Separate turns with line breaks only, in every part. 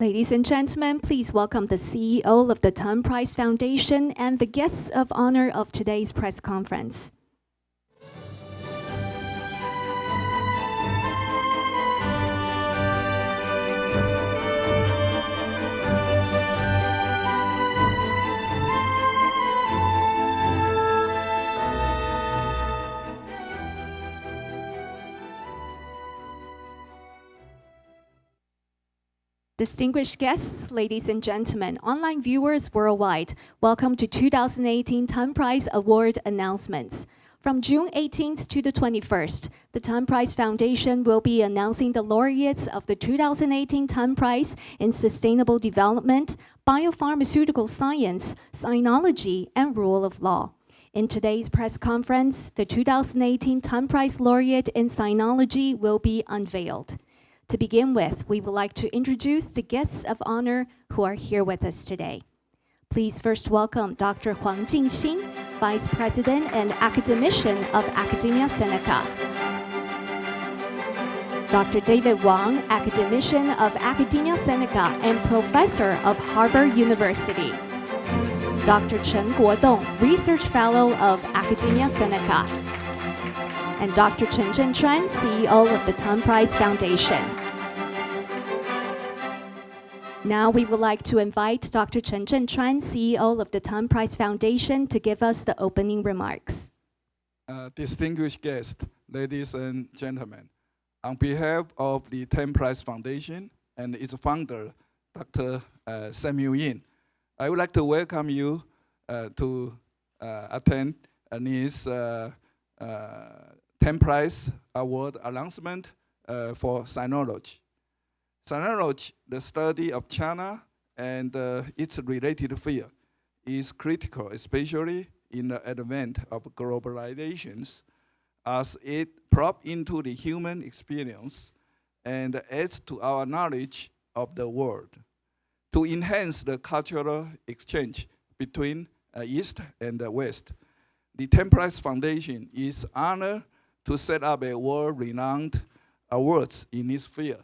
Ladies and gentlemen, please welcome the CEO of the Tang Prize Foundation and the guests of honor of today's press conference. Distinguished guests, ladies and gentlemen, online viewers worldwide, welcome to 2018 Tang Prize Award announcements. From June 18th to the 21st, the Tang Prize Foundation will be announcing the laureates of the 2018 Tang Prize in Sustainable Development, Biopharmaceutical Science, Sinology, and Rule of Law. In today's press conference, the 2018 Tang Prize laureate in Sinology will be unveiled. To begin with, we would like to introduce the guests of honor who are here with us today. Please first welcome Dr. Huang Jing Xin, Vice President and Academician of Academia Sinica. Dr. David Wang, Academician of Academia Sinica and Professor of Harvard University. Dr. Chen Guodong, Research Fellow of Academia Sinica. And Dr. Chen Zhenchuan, CEO of the Tang Prize Foundation. Now we would like to invite Dr. Chen Zhenchuan, CEO of the Tang Prize Foundation, to give us the opening remarks.
Distinguished guests, ladies and gentlemen, on behalf of the Tang Prize Foundation and its founder, Dr. Samuel Yin, I would like to welcome you to attend this Tang Prize Award announcement for Sinology. Sinology, the study of China and its related field, is critical, especially in the advent of globalizations, as it props into the human experience and adds to our knowledge of the world, to enhance the cultural exchange between East and West. The Tang Prize Foundation is honored to set up a world-renowned awards in this field,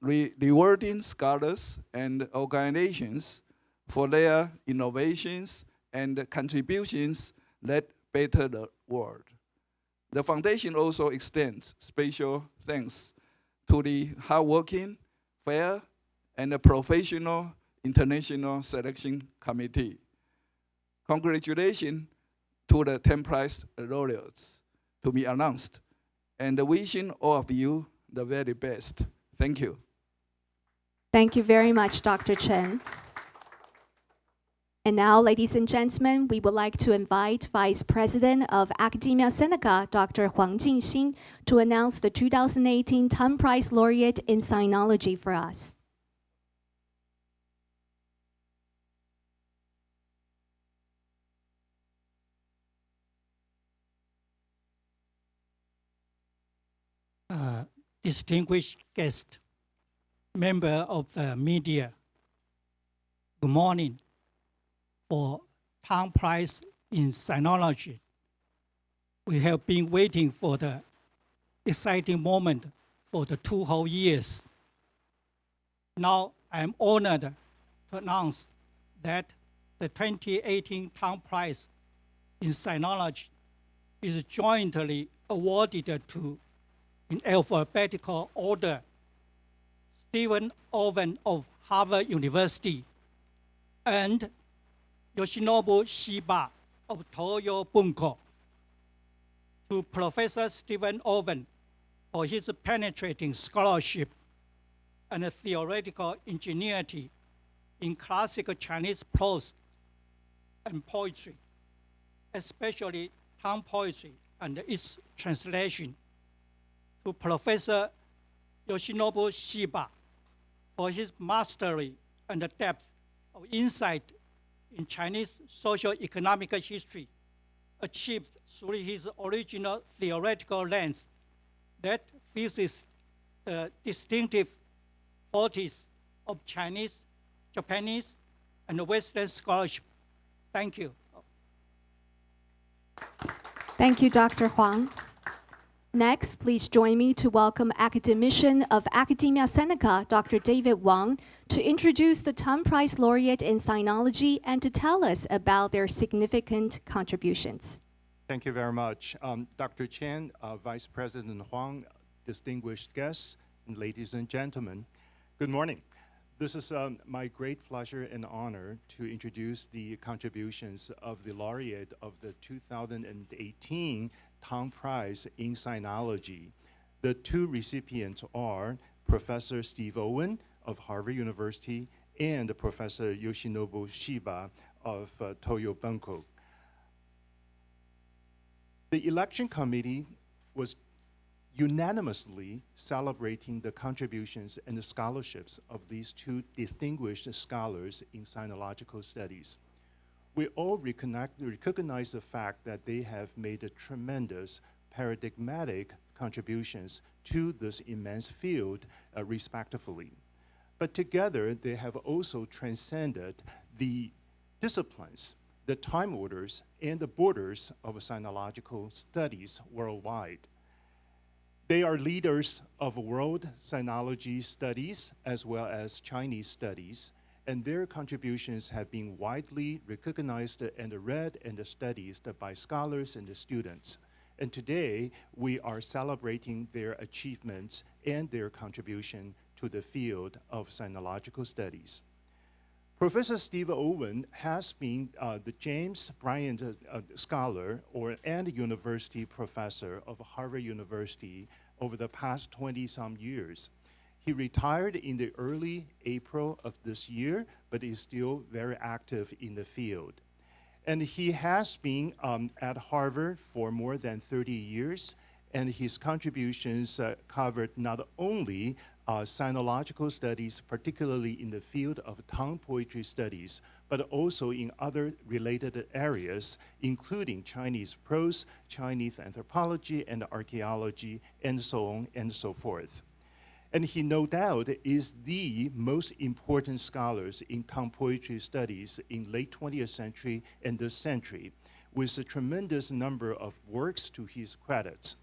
rewarding scholars and organizations for their innovations and contributions that better the world. The foundation also extends special thanks to the hardworking, fair, and professional international selection committee. Congratulations to the Tang Prize laureates to be announced, and wishing all of you the very best. Thank you.
Thank you very much, Dr. Chen. And now, ladies and gentlemen, we would like to invite Vice President of Academia Sinica, Dr. Huang Jing Xin, to announce the 2018 Tang Prize laureate in Sinology for us.
Distinguished guest, member of the media, good morning. For Tang Prize in Sinology, we have been waiting for the exciting moment for the 2 whole years. Now I'm honored to announce that the 2018 Tang Prize in Sinology is jointly awarded to, in alphabetical order, Stephen Owen of Harvard University and Yoshinobu Shiba of Toyo Bunko, to Professor Stephen Owen for his penetrating scholarship and theoretical ingenuity in classical Chinese prose and poetry, especially Tang poetry and its translation, to Professor Yoshinobu Shiba for his mastery and the depth of insight in Chinese socio-economic history, achieved through his original theoretical lens that fuses the distinctive qualities of Chinese, Japanese, and Western scholarship. Thank you.
Thank you, Dr. Huang. Next, please join me to welcome academician of Academia Sinica, Dr. David Wang, to introduce the Tang Prize Laureate in Sinology and to tell us about their significant contributions.
Thank you very much. Dr. Chen, Vice President Huang, distinguished guests, and ladies and gentlemen, good morning. This is my great pleasure and honor to introduce the contributions of the laureate of the 2018 Tang Prize in Sinology. The two recipients are Professor Steve Owen of Harvard University and Professor Yoshinobu Shiba of Toyo Bunko. The election committee was unanimously celebrating the contributions and the scholarships of these two distinguished scholars in sinological studies. We all recognize the fact that they have made a tremendous paradigmatic contributions to this immense field, respectively. But together, they have also transcended the disciplines, the time orders, and the borders of sinological studies worldwide. They are leaders of world sinology studies as well as Chinese studies, and their contributions have been widely recognized and read and studied by scholars and students. And today, we are celebrating their achievements and their contribution to the field of sinological studies. Professor Steve Owen has been the James Bryant Scholar and University Professor of Harvard University over the past 20-some years. He retired in the early April of this year, but is still very active in the field. And he has been at Harvard for more than 30 years, and his contributions covered not only sinological studies, particularly in the field of Tang poetry studies, but also in other related areas, including Chinese prose, Chinese anthropology and archaeology, and so on and so forth. And he no doubt is the most important scholars in Tang poetry studies in late 20th century and this century, with a tremendous number of works to his credits.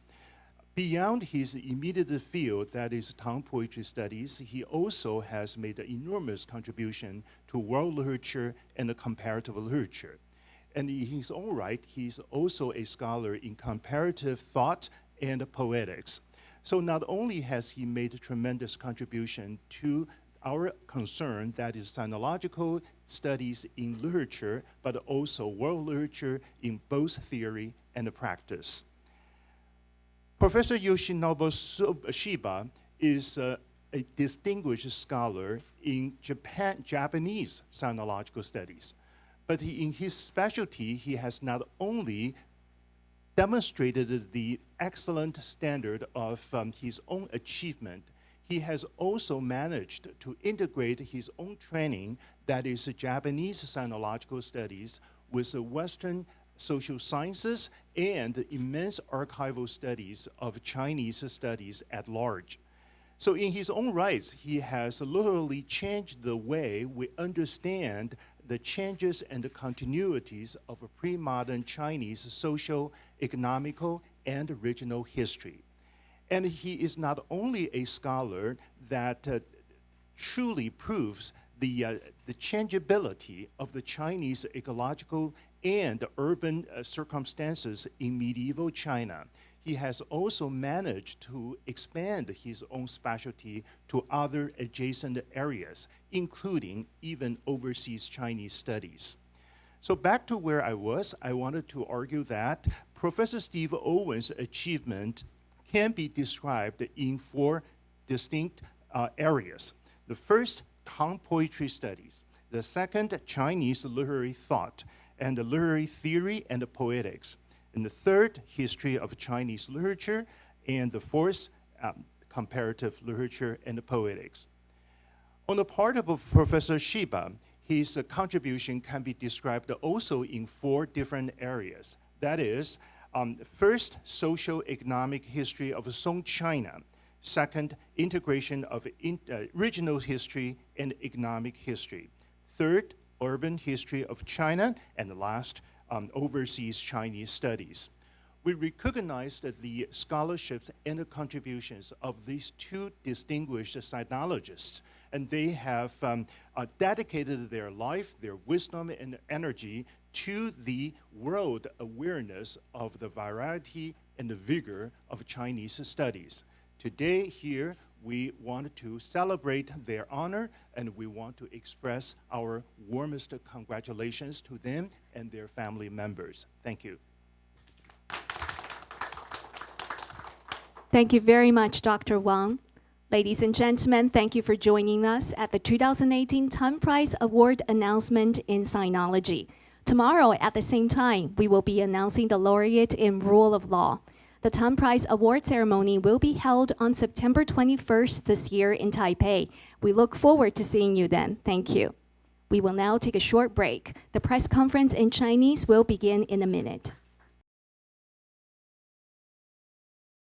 Beyond his immediate field, that is Tang poetry studies, he also has made an enormous contribution to world literature and comparative literature. And in his own right, he's also a scholar in comparative thought and poetics. So not only has he made a tremendous contribution to our concern, that is sinological studies in literature, but also world literature in both theory and practice. Professor Yoshinobu Shiba is a distinguished scholar in Japanese sinological studies. But in his specialty, he has not only demonstrated the excellent standard of his own achievement, he has also managed to integrate his own training, that is Japanese sinological studies, with the Western social sciences and immense archival studies of Chinese studies at large. So in his own rights, he has literally changed the way we understand the changes and the continuities of a pre-modern Chinese social, economical, and regional history. And he is not only a scholar that truly proves the changeability of the Chinese ecological and urban circumstances in medieval China, he has also managed to expand his own specialty to other adjacent areas, including even overseas Chinese studies. So back to where I was, I wanted to argue that Professor Steve Owen's achievement can be described in four distinct areas. The first, Tang poetry studies. The second, Chinese literary thought and the literary theory and the poetics. And the third, history of Chinese literature. And the fourth, comparative literature and the poetics. On the part of Professor Shiba, his contribution can be described also in four different areas. That is, first, socio-economic history of Song China. Second, integration of regional history and economic history. Third, urban history of China. And last, overseas Chinese studies. We recognize that the scholarships and the contributions of these two distinguished sinologists, and they have dedicated their life, their wisdom, and energy to the world awareness of the variety and the vigor of Chinese studies. Today here, we want to celebrate their honor, and we want to express our warmest congratulations to them and their family members. Thank you.
Thank you very much, Dr. Wang. Ladies and gentlemen, thank you for joining us at the 2018 Tang Prize Award announcement in Sinology. Tomorrow at the same time, we will be announcing the laureate in Rule of Law. The Tang Prize Award ceremony will be held on September 21st this year in Taipei. We look forward to seeing you then. Thank you. We will now take a short break. The press conference in Chinese will begin in a minute.